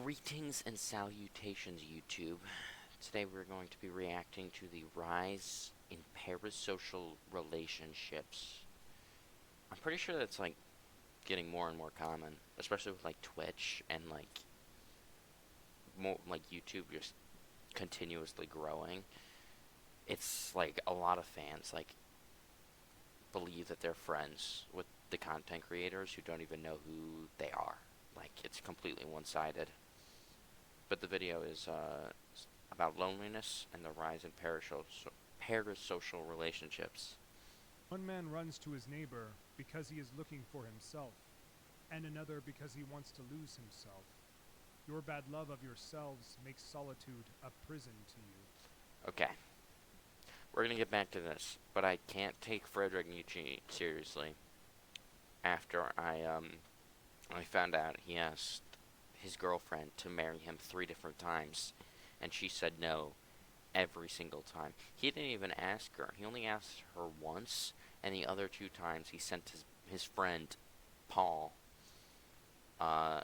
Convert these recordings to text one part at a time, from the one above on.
Greetings and salutations, YouTube. Today we're going to be reacting to the rise in parasocial relationships. I'm pretty sure that's like getting more and more common, especially with like Twitch and like more like YouTube just continuously growing. It's like a lot of fans like believe that they're friends with the content creators who don't even know who they are. Like it's completely one-sided. But the video is about loneliness and the rise in parasocial relationships. One man runs to his neighbor because he is looking for himself, and another because he wants to lose himself. Your bad love of yourselves makes solitude a prison to you. Okay, we're gonna get back to this, but I can't take Friedrich Nietzsche seriously after I found out he asked his girlfriend to marry him 3 different times, and she said no every single time. He didn't even ask her. He only asked her once, and the other 2 times he sent his friend Paul uh,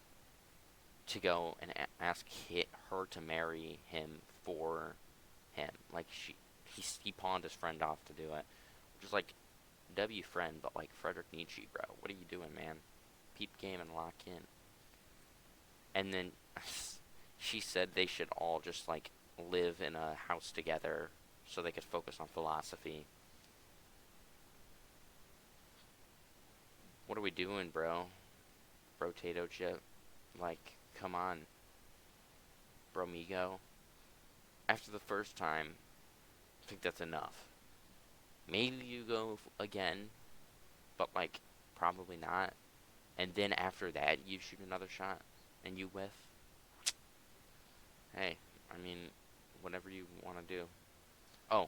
to go and ask her to marry him for him. Like he pawned his friend off to do it, which is like W friend, but like Friedrich Nietzsche, bro. What are you doing, man? Peep game and lock in. And then she said they should all just like live in a house together so they could focus on philosophy. What are we doing, bro? Potato chip. Like, come on, bromigo. After the first time, I think that's enough. Maybe you go again, but like, probably not. And then after that, you shoot another shot and you whiff. Hey, I mean, whatever you want to do. Oh,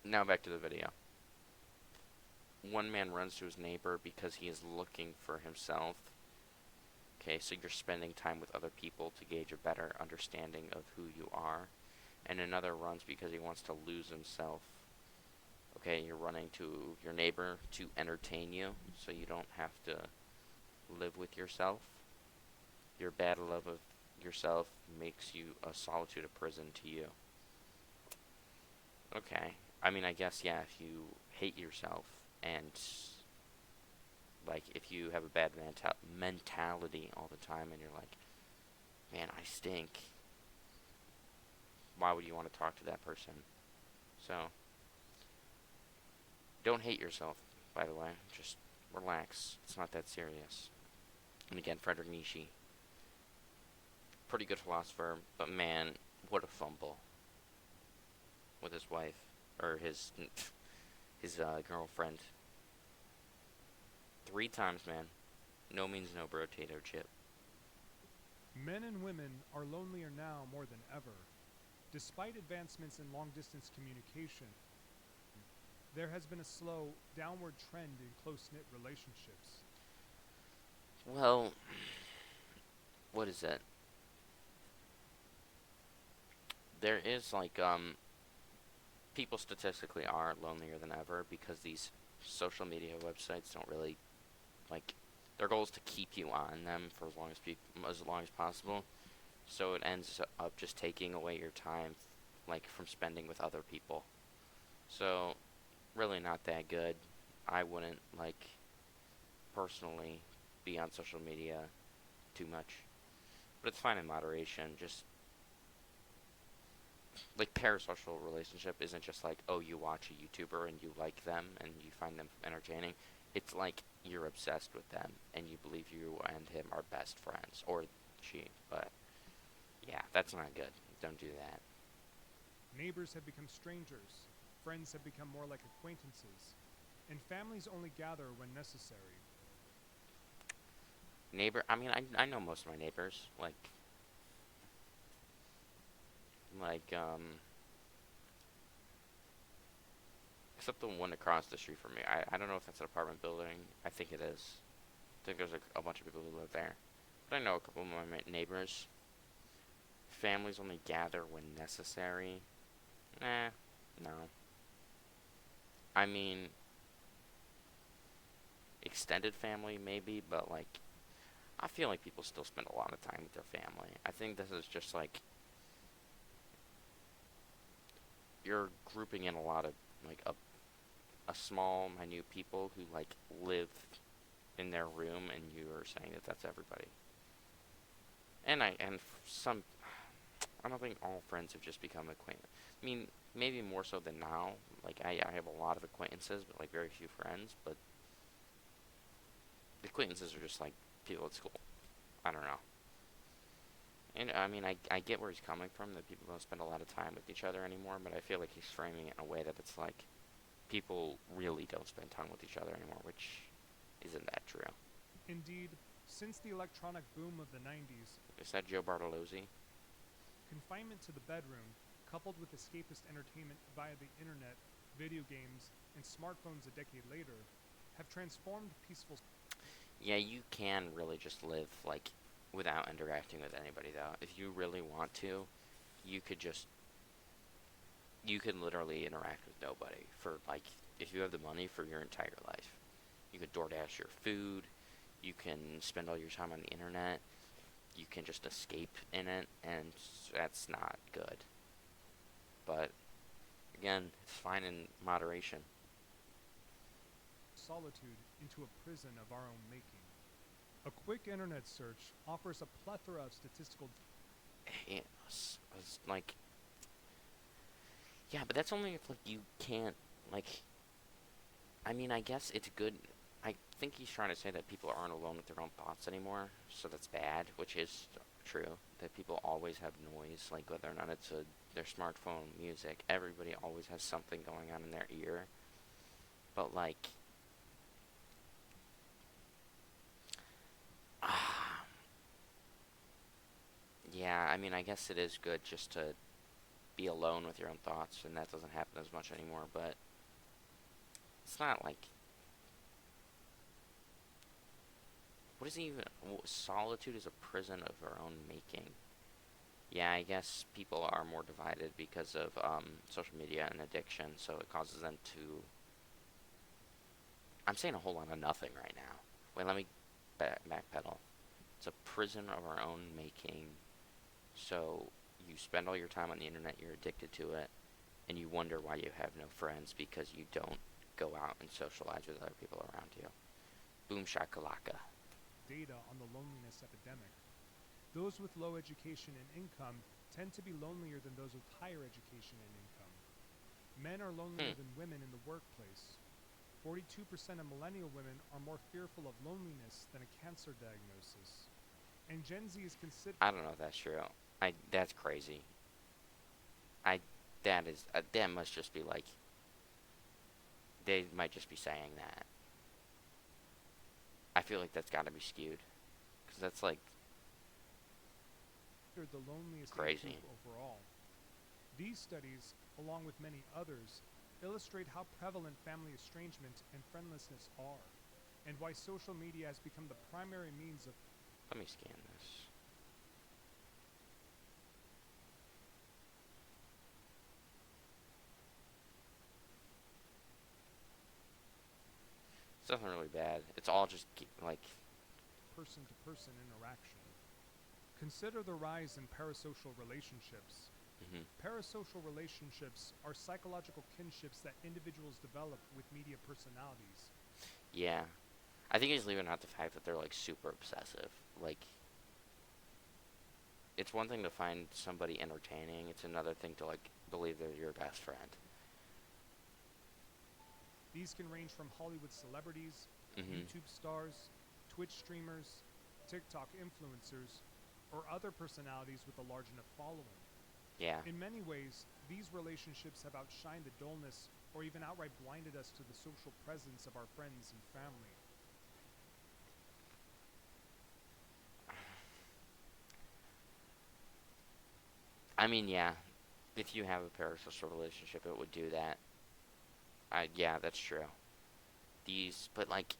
now back to the video. One man runs to his neighbor because he is looking for himself. Okay, so you're spending time with other people to gauge a better understanding of who you are. And another runs because he wants to lose himself. Okay, you're running to your neighbor to entertain you so you don't have to live with yourself. Your bad love of yourself makes you a solitude, a prison to you. Okay, I mean, I guess, yeah, if you hate yourself and like if you have a bad mentality all the time and you're like, man, I stink, why would you want to talk to that person? So don't hate yourself, by the way. Just relax. It's not that serious. And again, Friedrich Nietzsche, pretty good philosopher, but man, what a fumble with his wife or his girlfriend. 3 times, man. No means no, bro. Potato chip. Men and women are lonelier now more than ever. Despite advancements in long-distance communication, there has been a slow, downward trend in close-knit relationships. Well, what is it? There is like people statistically are lonelier than ever because these social media websites don't really like their goal is to keep you on them for as long as possible. So it ends up just taking away your time, like from spending with other people. So really not that good. I wouldn't like personally be on social media too much, but it's fine in moderation. Just like parasocial relationship isn't just like, oh, you watch a YouTuber and you like them and you find them entertaining. It's like you're obsessed with them and you believe you and him are best friends, or she. But yeah, that's not good. Don't do that. Neighbors have become strangers, friends have become more like acquaintances, and families only gather when necessary. I mean, I know most of my neighbors. Like except the one across the street from me. I don't know if that's an apartment building. I think it is. I think there's a bunch of people who live there. But I know a couple of my neighbors. Families only gather when necessary. Nah, no. I mean, extended family maybe, but like, I feel like people still spend a lot of time with their family. I think this is just like you're grouping in a lot of like a small, minute people who like live in their room, and you are saying that that's everybody. And some, I don't think all friends have just become acquaintances. I mean, maybe more so than now. Like I have a lot of acquaintances, but like very few friends. But acquaintances are just like people at school. I don't know. And I mean, I get where he's coming from, that people don't spend a lot of time with each other anymore, but I feel like he's framing it in a way that it's like people really don't spend time with each other anymore, which isn't that true. Indeed, since the electronic boom of the 90s, Is that Joe Bartolozzi? confinement to the bedroom, coupled with escapist entertainment via the internet, video games, and smartphones a decade later, have transformed peaceful. Yeah, you can really just live like without interacting with anybody though. If you really want to, you could just you can literally interact with nobody for like if you have the money for your entire life. You could DoorDash your food, you can spend all your time on the internet, you can just escape in it, and that's not good. But again, it's fine in moderation. Solitude into a prison of our own making. A quick internet search offers a plethora of statistical. It's like yeah, but that's only if like you can't like. I mean, I guess it's good. I think he's trying to say that people aren't alone with their own thoughts anymore, so that's bad, which is true. That people always have noise, like whether or not it's their smartphone, music. Everybody always has something going on in their ear. But like, yeah, I mean, I guess it is good just to be alone with your own thoughts, and that doesn't happen as much anymore. But it's not like what is even solitude is a prison of our own making. Yeah, I guess people are more divided because of social media and addiction, so it causes them to. I'm saying a whole lot of nothing right now. Wait, let me backpedal. It's a prison of our own making, so you spend all your time on the internet, you're addicted to it, and you wonder why you have no friends because you don't go out and socialize with other people around you. Boom shakalaka. Data on the loneliness epidemic. Those with low education and income tend to be lonelier than those with higher education and income. Men are lonelier Hmm. than women in the workplace. 42% of millennial women are more fearful of loneliness than a cancer diagnosis. And Gen Z is considered. I don't know if that's true. That's crazy. I that must just be like they might just be saying that. I feel like that's got to be skewed because that's like The loneliest age crazy. group overall. These studies, along with many others, illustrate how prevalent family estrangement and friendlessness are, and why social media has become the primary means of. Let me scan this. It's nothing really bad. It's all just like Person to person interaction. Consider the rise in parasocial relationships. hmm Parasocial relationships are psychological kinships that individuals develop with media personalities. yeah. I think he's leaving out the fact that they're like super obsessive. Like it's one thing to find somebody entertaining. It's another thing to like believe they're your best friend. These can range from Hollywood celebrities, hmm YouTube stars, Twitch streamers, TikTok influencers, or other personalities with a large enough following. Yeah. In many ways, these relationships have outshined the dullness or even outright blinded us to the social presence of our friends and family. I mean, yeah. If you have a parasocial relationship, it would do that. Yeah, that's true. But like,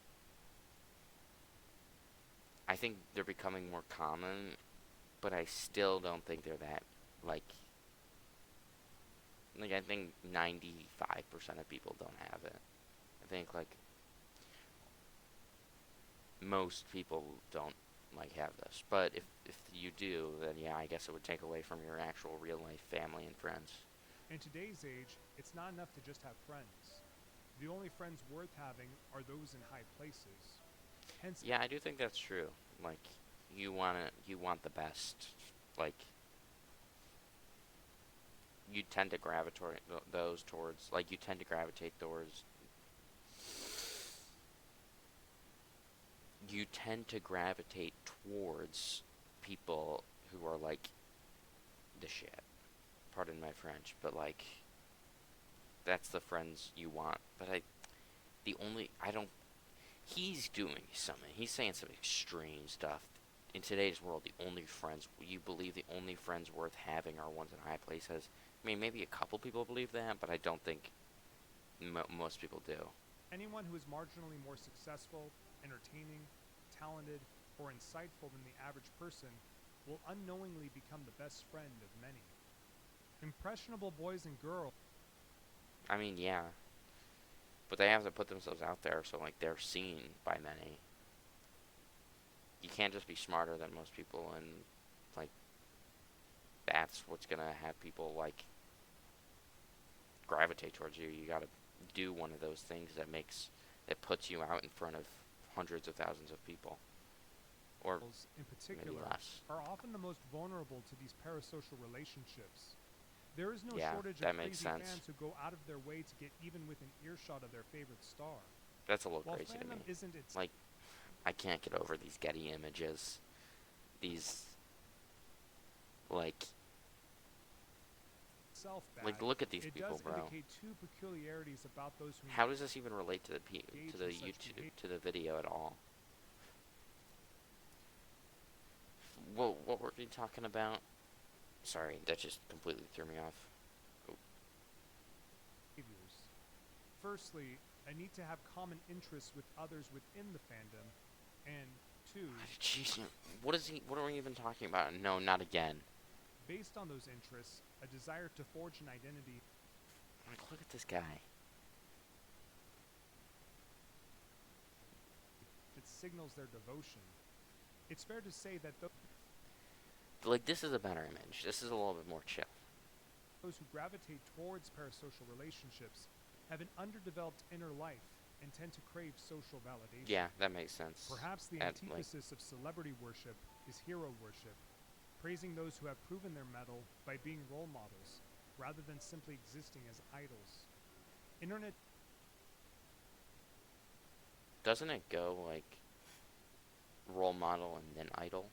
I think they're becoming more common, but I still don't think they're that like. Like I think 95% of people don't have it. I think like most people don't. like have this. But if you do, then yeah, I guess it would take away from your actual real life family and friends. In today's age, it's not enough to just have friends. The only friends worth having are those in high places. Hence, Yeah, I do think that's true. Like you want the best. Like you tend to gravitate those towards like you tend to gravitate towards you tend to gravitate towards people who are like the shit. Pardon my French, but like that's the friends you want. But I don't. He's doing something. He's saying some extreme stuff. In today's world, the only friends you believe the only friends worth having are ones in high places. I mean, maybe a couple people believe that, but I don't think most people do. anyone who is marginally more successful, entertaining, talented, or insightful than the average person will unknowingly become the best friend of many. Impressionable boys and girls I mean, yeah, but they have to put themselves out there, so like they're seen by many. You can't just be smarter than most people, and like that's what's gonna have people like gravitate towards you. You gotta do one of those things that puts you out in front of hundreds of thousands of people, or in maybe particular less. are often the most vulnerable to these parasocial relationships. There is no Yeah, shortage of that makes crazy sense. fans who go out of their way to get even within earshot of their favorite star. That's a little While crazy to fandom me. isn't its Like, I can't get over these Getty images. These, like, self like bad, look at these it people, does bro. indicate two peculiarities about those who How does this even relate to engage to in the such YouTube behavior. to the video at all? What were we talking about? Sorry, that just completely threw me off. Oh, Firstly, a need to have common interests with others within the fandom, and two, jeez, what is he? What are we even talking about? No, not again. based on those interests, a desire to forge an identity Like, look at this guy. that signals their devotion. It's fair to say that Like, this is a better image. This is a little bit more chill. those who gravitate towards parasocial relationships have an underdeveloped inner life and tend to crave social validation. Yeah, that makes sense. Perhaps the At like, antithesis of celebrity worship is hero worship, praising those who have proven their mettle by being role models, rather than simply existing as idols. Internet doesn't it go like role model and then idol?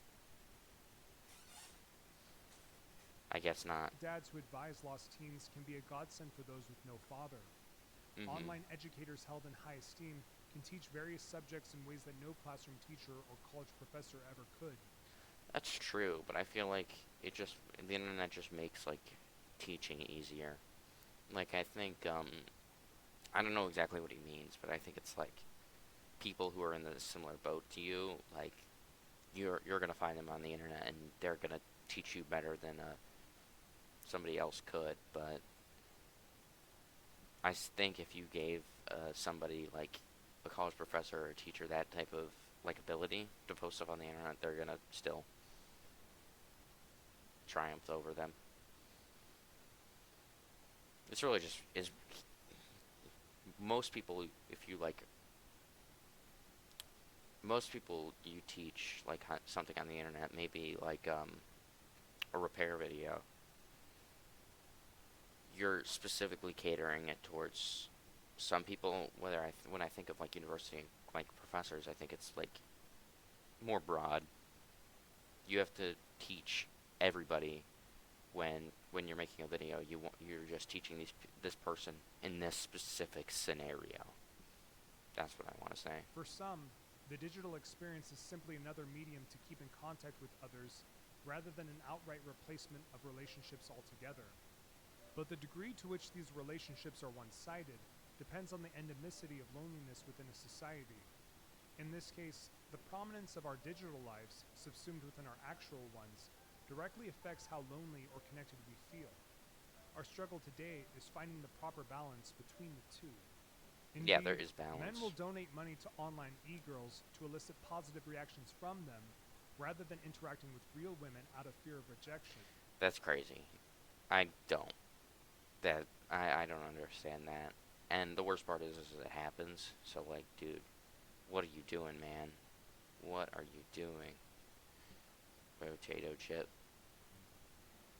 I guess not. dads who advise lost teens can be a godsend for those with no father. Mhm. Online educators held in high esteem can teach various subjects in ways that no classroom teacher or college professor ever could. That's true, but I feel like the internet just makes like teaching easier. Like I think I don't know exactly what he means, but I think it's like people who are in the similar boat to you, like you're gonna find them on the internet and they're gonna teach you better than somebody else could. But think if you gave somebody like a college professor or a teacher that type of like ability to post stuff on the internet, they're gonna still triumph over them. It's really just is most people if you like most people you teach like something on the internet, maybe like a repair video, you're specifically catering it towards some people. Whether when I think of like university like professors, I think it's like more broad. You have to teach everybody when you're making a video. You're just teaching this person in this specific scenario. That's what I want to say. For some, the digital experience is simply another medium to keep in contact with others rather than an outright replacement of relationships altogether. But the degree to which these relationships are one sided depends on the endemicity of loneliness within a society. In this case, the prominence of our digital lives, subsumed within our actual ones, directly affects how lonely or connected we feel. Our struggle today is finding the proper balance between the two. Yeah, there Indeed, is men balance. will donate money to online e-girls to elicit positive reactions from them, rather than interacting with real women out of fear of rejection. That's crazy. I don't. I don't understand that. And the worst part is it happens. So like, dude, what are you doing, man? What are you doing? Potato chip.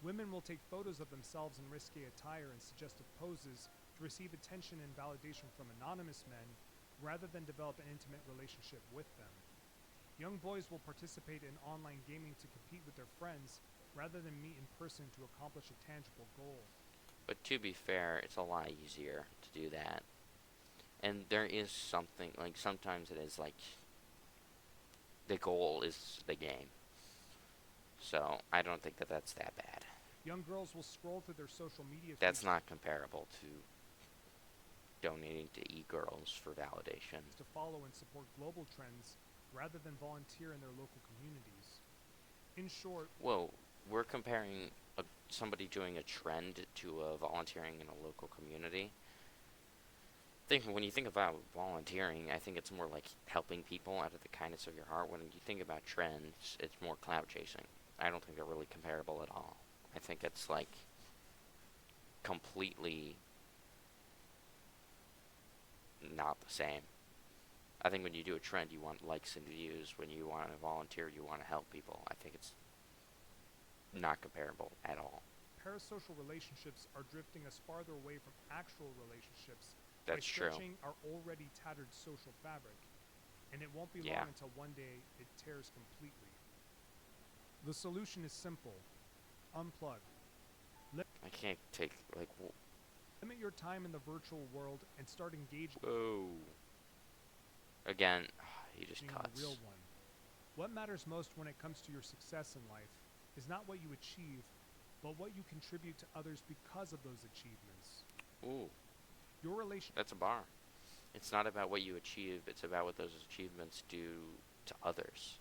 Women will take photos of themselves in risque attire and suggestive poses to receive attention and validation from anonymous men rather than develop an intimate relationship with them. Young boys will participate in online gaming to compete with their friends rather than meet in person to accomplish a tangible goal. But to be fair, it's a lot easier to do that. And there is something like sometimes it is like the goal is the game. So I don't think that that's that bad. Young girls will scroll through their social media That's feeds not comparable to donating to e-girls for validation. to follow and support global trends rather than volunteer in their local communities. In short, Whoa, we're comparing somebody doing a trend to volunteering in a local community. When you think about volunteering, I think it's more like helping people out of the kindness of your heart. When you think about trends, it's more clout chasing. I don't think they're really comparable at all. I think it's like completely not the same. I think when you do a trend, you want likes and views. When you want to volunteer, you want to help people. I think it's not comparable at all. parasocial relationships are drifting us farther away from actual relationships by That's true. stretching our already tattered social fabric, and it won't be Yeah. long until one day it tears completely. The solution is simple: unplug. I can't take like Limit your time in the virtual world and start engaging whoa. Again, he just in the cuts. real one. What matters most when it comes to your success in life is not what you achieve, but what you contribute to others because of those achievements. Ooh, Your relation that's a bar. It's not about what you achieve, it's about what those achievements do to others.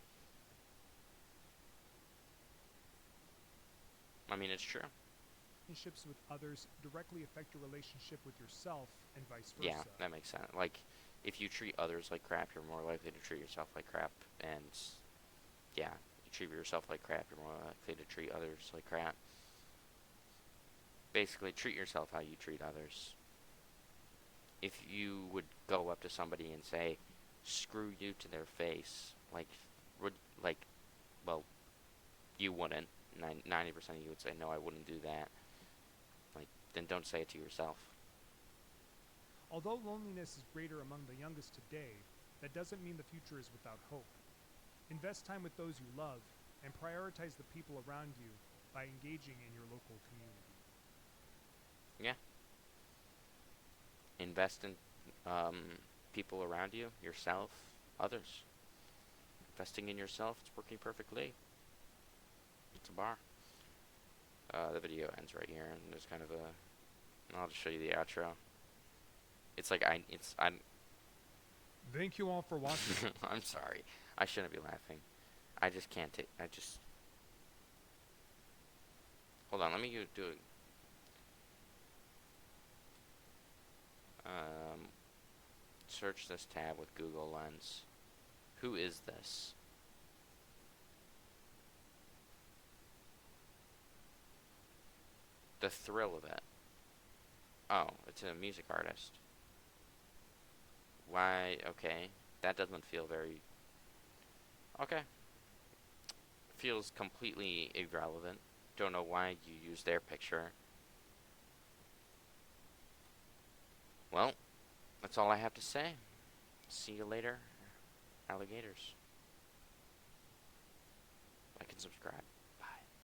I mean, it's true. relationships with others directly affect your relationship with yourself and vice versa. Yeah, that makes sense. Like, if you treat others like crap, you're more likely to treat yourself like crap. And, yeah, you treat yourself like crap, you're more likely to treat others like crap. Basically, treat yourself how you treat others. If you would go up to somebody and say, screw you to their face, would, like, well, you wouldn't. 90% of you would say, no, I wouldn't do that. Like, then don't say it to yourself. Although loneliness is greater among the youngest today, that doesn't mean the future is without hope. Invest time with those you love and prioritize the people around you by engaging in your local community. Yeah. Invest in people around you, yourself, others. Investing in yourself, it's working perfectly. It's a bar. The video ends right here, and there's kind of a. I'll just show you the outro. It's like I'm. Thank you all for watching. I'm sorry. I shouldn't be laughing. I just can't take. I just. Hold on. Let me do it. Search this tab with Google Lens. Who is this? The thrill of it. Oh, it's a music artist. Why? Okay. That doesn't feel very. Okay. Feels completely irrelevant. Don't know why you use their picture. Well, that's all I have to say. See you later, alligators. Like and subscribe.